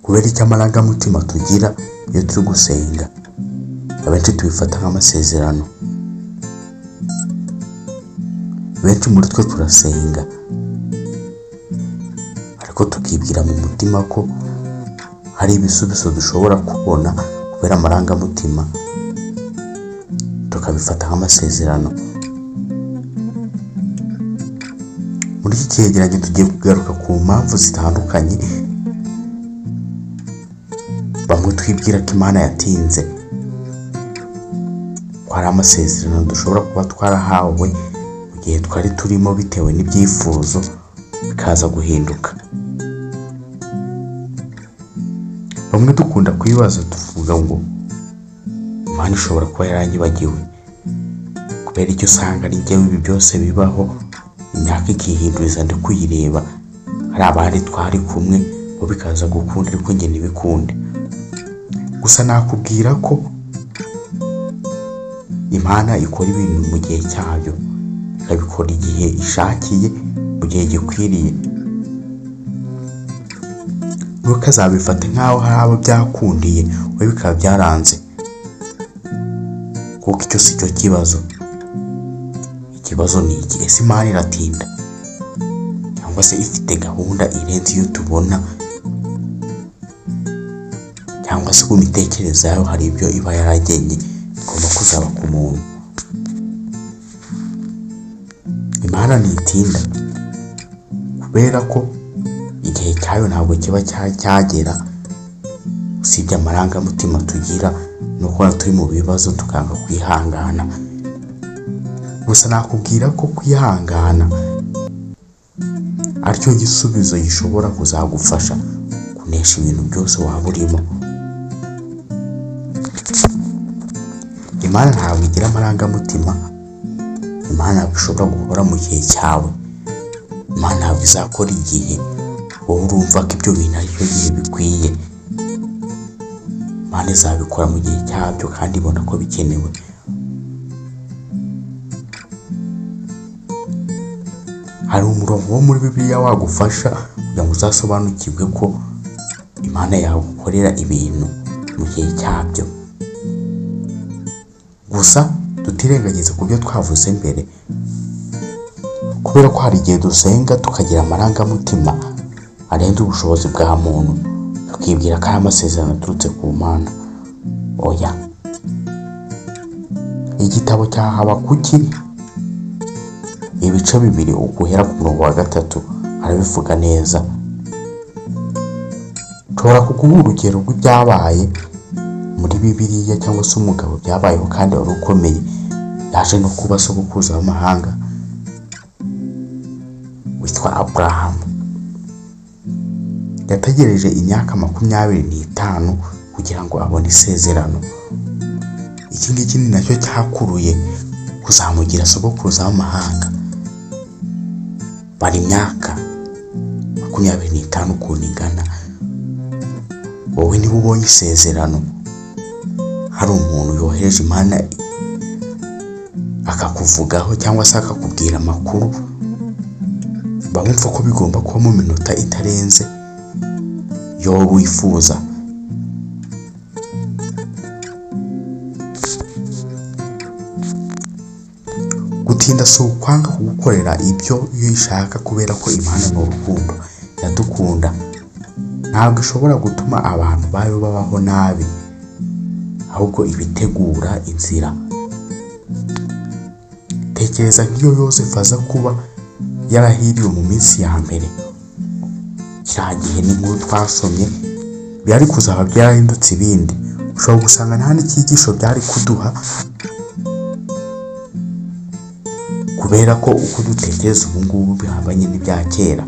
kubera icyo amarangamutima tugira iyo turi gusenga abenshi tubifata nk'amasezerano. Benshi muri twe turasenga ariko tukibwira mu mutima ko hari ibisubizo dushobora kubona kubera amarangamutima, tukabifata nk'amasezerano. Muri iki cyegeranyo tugiye kugaruka ku mpamvu zitandukanye bamwe twibwira ko Imana yatinze, ko hari amasezerano dushobora kuba twarahawe mu gihe twari turimo bitewe n'ibyifuzo bikaza guhinduka. Bamwe dukunda kwibaza tuvuga ngo Imana ishobora kuba yaranyibagiwe, kubera icyo usanga ari njyewe ibi byose bibaho, imyaka ikihinduriza ndi kuyireba, hari abandi twari kumwe bo bikaza gukunda ariko njye ntibikunde. Gusa nakubwira ko Imana ikora ibintu mu gihe cyayo, ikabikora igihe ishakiye mu gihe gikwiriye. Ntukazabifate nk'aho hari abo byakundiye wowe bikaba byaranze, kuko icyo si cyo kibazo. Ikibazo ni iki? Ese Imana iratinda cyangwa se ifite gahunda irenze iyo tubona, cyangwa se ku mitekerereze yayo hari ibyo iba yaragennye igomba kuzaba ku muntu? Imana ntitinda kubera ko igihe cyayo ntabwo kiba cyagera, usibye amarangamutima tugira no kuba turi mu bibazo tukanga kwihangana. Gusa nakubwira ko kwihangana aricyo gisubizo gishobora kuzagufasha kunesha ibintu byose waba urimo. Imana ntabwo igira amarangamutima, Imana ntabwo ishobora gukora mu gihe cyawe, Imana ntabwo izakora igihe wowe urumva ko ibyo bintu aricyo gihe bikwiye. Imana izabikora mu gihe cyabyo kandi ibona ko bikenewe. Hari umurongo wo muri Bibiliya wagufasha kugira ngo uzasobanukirwe ko Imana yagukorera ibintu mu gihe cyabyo. Gusa tutirengagiza ku byo twavuze mbere, kubera ko hari igihe dusenga tukagira amarangamutima arenze ubushobozi bwa muntu, tukibwira ko ari amasezerano aturutse ku Mana. Oya, igitabo cya Habakuki ibice 2 uguhera ku murongo wa 3 arabivuga neza. Nshobora kuguha urugero rw'ibyabaye muri Bibiliya cyangwa se umugabo byabayeho kandi wari ukomeye, yaje no kuba sogokuruza w'amahanga witwa Aburahamu. Yategereje imyaka 25 kugira ngo abone isezerano. Iki ngiki ni nacyo cyakuruye kuzamugira sogokuruza w'amahanga. Bari imyaka 25 ukuntu ingana, wowe niba ubonye isezerano, hari umuntu yohereje Imana akakuvugaho cyangwa se akakubwira amakuru, bamwumva ko bigomba kuba mu minota itarenze yo wifuza. Gutinda si ukwanga kugukorera ibyo iyo ishaka, kubera ko Imana ni urukundo, iradukunda. Ntabwo ishobora gutuma abantu bayo babaho nabi, ahubwo ibitegura inzira. Tekereza nk'iyo Yosefu aza kuba yarahiriwe mu minsi ya mbere, kiriya gihe n'inkuru twasomye byari kuzaba byarahindutse ibindi. Ushobora gusanga nta n'icyigisho byari kuduha, kubera ko uko dutekereza ubu ngubu bihabanye n'ibya kera.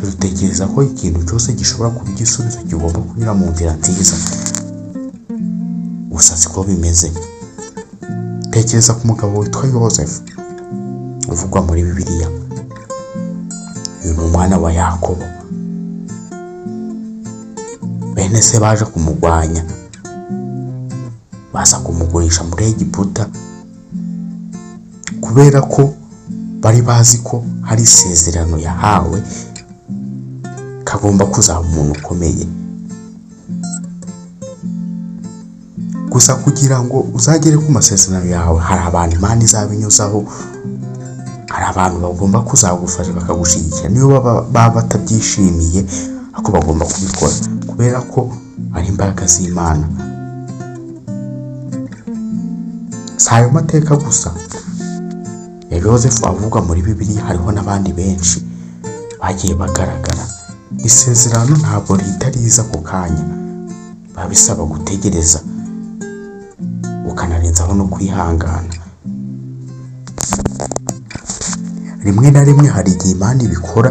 Dutekereza ko ikintu cyose gishobora kuba igisubizo kigomba kunyura mu nzira nziza, gusa siko bimeze. Tekereza ku mugabo witwa Yosefu uvugwa muri Bibiliya. Uyu ni umwana wa Yakobo. Bene se baje kumugwanya, baza kumugurisha muri Egiputa, kubera ko bari bazi ko hari isezerano yahawe kagomba kuzaba umuntu ukomeye. Gusa kugira ngo uzagere ku masezerano yawe hari abantu Imana izabinyuzaho, hari abantu bagomba kuzagufasha bakagushyigikira niyo baba batabyishimiye, ariko bagomba kubikora kubera ko ari imbaraga z'Imana. Si ayo mateka gusa ya Yozefu avuga muri Bibiliya, hariho n'abandi benshi bagiye bagaragara. Isezerano ntabwo rihita riza ako kanya, biba bisaba gutegereza ukanarenzaho no kwihangana. Rimwe na rimwe hari igihe Imana ibikora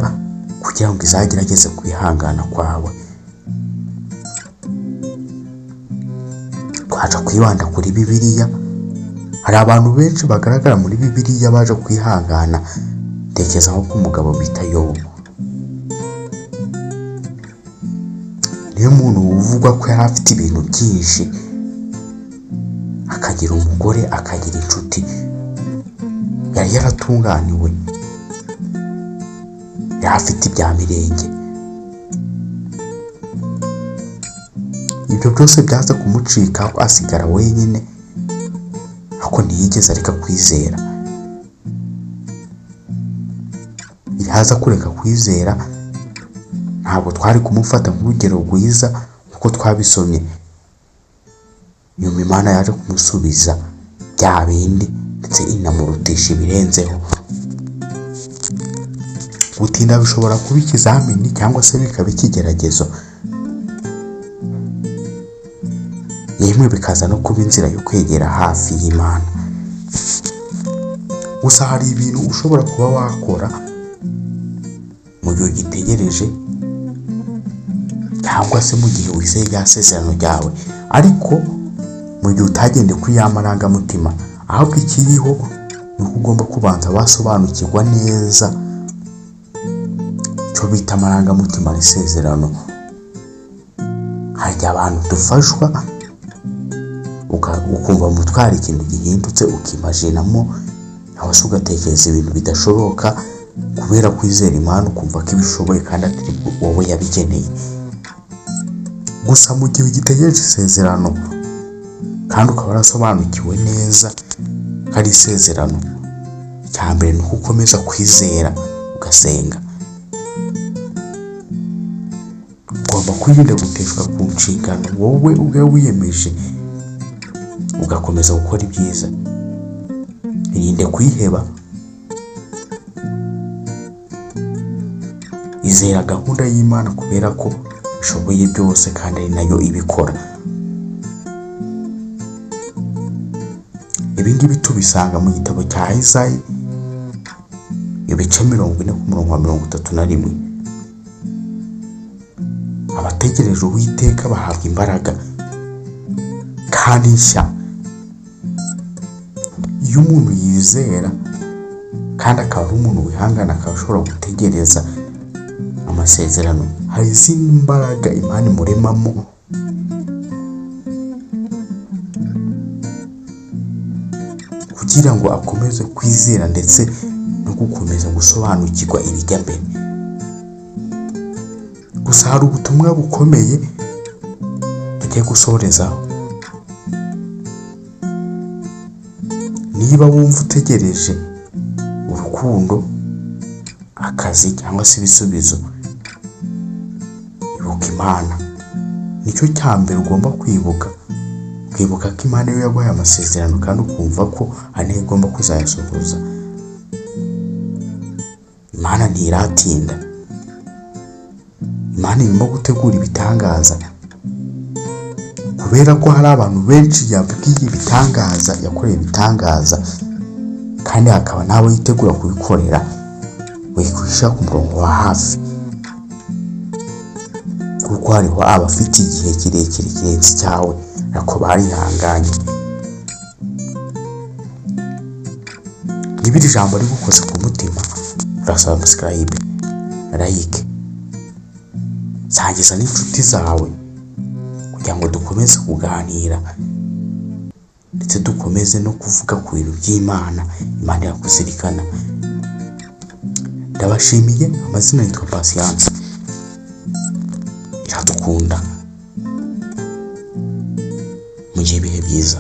kugira ngo izagerageze kwihangana kwawe. Twaje kwibanda kuri Bibiliya, hari abantu benshi bagaragara muri Bibiliya baje kwihangana. Tekereza nko ku mugabo bita Yobu, niyo muntu uvugwa ko yari afite ibintu byinshi, akagira umugore, akagira inshuti, yari yaratunganiwe, yari afite ibya mirenge. Ibyo byose byaza kumucika asigara wenyine, ariko ntiyigeze areka kwizera. Yaza kureka kwizera, ntabwo twari kumufata nk'urugero rwiza kuko twabisomye. Nyuma Imana yaje kumusubiza bya bindi ndetse inamurutisha ibirenzeho. Gutinda bishobora kuba ikizamini cyangwa se bikaba ikigeragezo, yemwe bikaza no kuba inzira yo kwegera hafi y'Imana. Gusa hari ibintu ushobora kuba wakora mu gihe ugitegereje cyangwa se mu gihe wizeye rya sezerano ryawe, ariko mu gihe utagendeye kuri ya marangamutima. Ahubwo ikiriho ni uko ugomba kubanza wasobanukirwa neza icyo bita amarangamutima y'isezerano. Hari abantu dufashwa ukumva umutwara ikintu gihindutse, ukimajinamo nawe se ugatekereza ibintu bidashoboka kubera kwizera Imana, ukumva ko ibishoboye kandi atari wowe yabigeneye. Gusa mu gihe ugitegereje isezerano kandi ukaba warasobanukiwe neza ko ari isezerano, icya mbere ni uko ukomeza kwizera ugasenga. Ugomba kwirinda guteshwa ku nshingano wowe ubwawe wiyemeje, ugakomeza gukora ibyiza. Irinde kwiheba, izera gahunda y'Imana kubera ko ishoboye byose kandi ari nayo ibikora. Ibi ngibi tubisanga mu gitabo cya Isayi ibice 40 ku murongo wa 31. Abategereje Uwiteka bahabwa imbaraga kandi nshya. Iyo umuntu yizera kandi akaba ari umuntu wihangana, akaba ashobora gutegereza amasezerano, hari izindi mbaraga Imana imuremamo kugira ngo akomeze kwizera ndetse no gukomeza gusobanukirwa ibijya mbere. Gusa hari ubutumwa bukomeye tugiye gusorezaho. Niba wumva utegereje urukundo, akazi cyangwa se ibisubizo, ibuka Imana. Nicyo cya mbere ugomba kwibuka ko Imana yo yaguhaye amasezerano kandi ukumva ko ari yo igomba kuzayasohoza. Imana ntiratinda, Imana irimo gutegura ibitangaza, kubera ko hari abantu benshi yabwiye ibitangaza, yakoreye ibitangaza, kandi hakaba nawe yitegura kubikorera. Wikwisha ku murongo wa hafi, kuko hariho abafite igihe kirekire kirenze cyawe ariko barihanganye. Niba iri jambo rigukoze ku mutima, urasaba subscribe, like, sangiza n'inshuti zawe kugira ngo dukomeze kuganira ndetse dukomeze no kuvuga ku bintu by'Imana. Imana yakuzirikana. Ndabashimiye. Amazina yitwa Patience. iradukunda. Mugire ibihe byiza.